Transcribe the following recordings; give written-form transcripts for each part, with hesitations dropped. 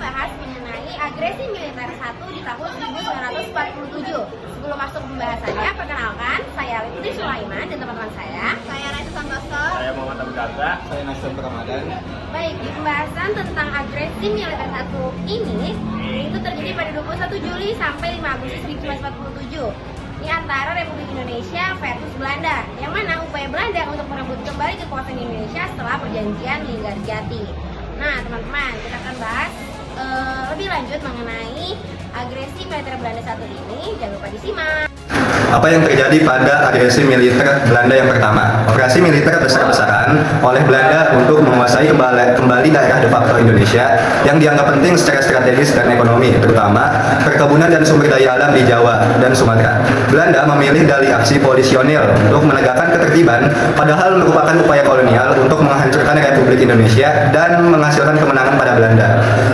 membahas mengenai agresi militer 1 di tahun 1947. Sebelum masuk ke pembahasannya, perkenalkan, saya Lutfi Sulaiman dan teman-teman saya Raisa Santoso, saya Muhammad Abu Gaza, saya Nasir Ramadan. Baik, di pembahasan tentang agresi militer 1 ini itu terjadi pada 21 Juli sampai 5 Agustus 1947 di antara Republik Indonesia versus Belanda, yang mana upaya Belanda untuk merebut kembali kekuasaan Indonesia setelah perjanjian Linggarjati. Nah, teman-teman, kita akan bahas lebih lanjut mengenai agresi militer Belanda 1 ini. Jangan lupa disimak. Apa yang terjadi pada agresi militer Belanda yang pertama? Operasi militer besar-besaran oleh Belanda untuk menguasai kembali daerah de facto Indonesia yang dianggap penting secara strategis dan ekonomi, terutama perkebunan dan sumber daya alam di Jawa dan Sumatera. Belanda memilih dalih aksi polisionil untuk menegakkan ketertiban, padahal merupakan upaya kolonial untuk menghancurkan Republik Indonesia dan menghasilkan kemenangan pada Belanda.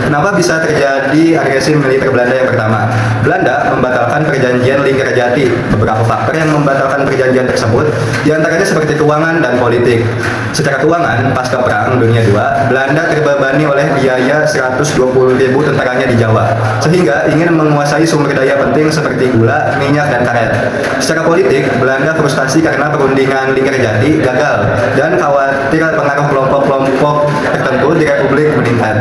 Kenapa bisa terjadi agresi militer Belanda yang pertama? Belanda membatalkan perjanjian Linggarjati. Beberapa faktor yang membatalkan perjanjian tersebut diantaranya seperti keuangan dan politik. Secara keuangan, pasca Perang Dunia II, Belanda terbebani oleh biaya 120.000 tentaranya di Jawa, sehingga ingin menguasai sumber daya penting seperti gula, minyak, dan karet. Secara politik, Belanda frustasi karena perundingan Linggarjati gagal dan khawatir pengaruh kelompok-kelompok tertentu di Republik meningkat,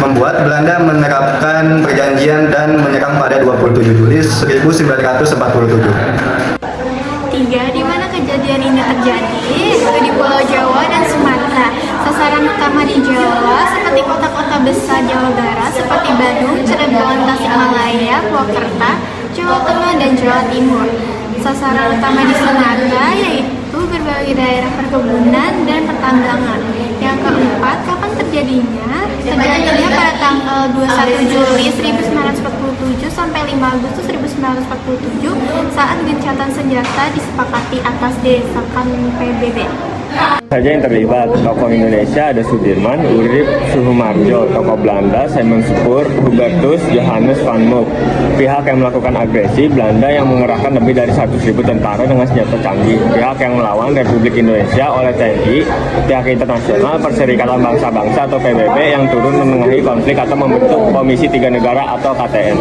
membuat Belanda menerapkan perjanjian dan menyerang pada 27 Juli 1947. 3. Di mana kejadian ini terjadi? Yaitu di Pulau Jawa dan Sumatera. Sasaran utama di Jawa seperti kota-kota besar Jawa Barat seperti Bandung, Cirebon, Tasikmalaya, Purwakarta, Jawa Tengah, dan Jawa Timur. Sasaran utama di Sumatera yaitu berbagai daerah perkebunan dan pertambangan. Yang keempat, kapan terjadinya? Terjadinya pada tanggal 21 Juli 1947 sampai 5 Agustus 1947 saat gencatan senjata disepakati atas desakan PBB. saja yang terlibat. Tokoh Indonesia ada Sudirman, Urip Suhumarjo, tokoh Belanda Simon Spur, Hubertus Johannes van Mook. Pihak yang melakukan agresi Belanda yang mengerahkan lebih dari 100.000 tentara dengan senjata canggih. Pihak yang melawan Republik Indonesia oleh TNI, pihak internasional Perserikatan Bangsa-Bangsa atau PBB yang turun menengahi konflik atau membentuk Komisi Tiga Negara atau KTN.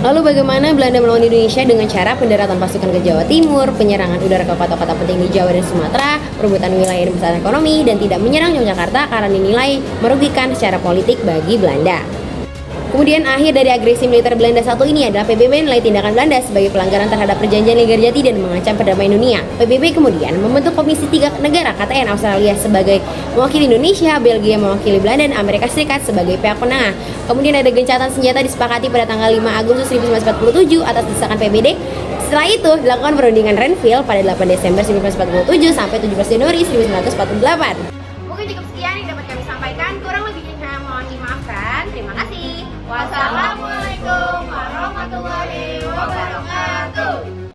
Lalu bagaimana Belanda melawan Indonesia dengan cara pendaratan pasukan ke Jawa Timur, penyerangan udara ke kota-kota penting di Jawa dan Sumatera, perebutan wilayah dan besar ekonomi, dan tidak menyerang Yogyakarta karena dinilai merugikan secara politik bagi Belanda. Kemudian akhir dari agresi militer Belanda 1 ini adalah PBB menilai tindakan Belanda sebagai pelanggaran terhadap perjanjian Linggarjati dan mengancam perdamaian dunia. PBB kemudian membentuk Komisi Tiga Negara KTN, Australia sebagai mewakili Indonesia, Belgia mewakili Belanda, dan Amerika Serikat sebagai pihak penengah. Kemudian ada gencatan senjata disepakati pada tanggal 5 Agustus 1947 atas desakan PBB. Setelah itu dilakukan perundingan Renville pada 8 Desember 1947 sampai 17 Januari 1948.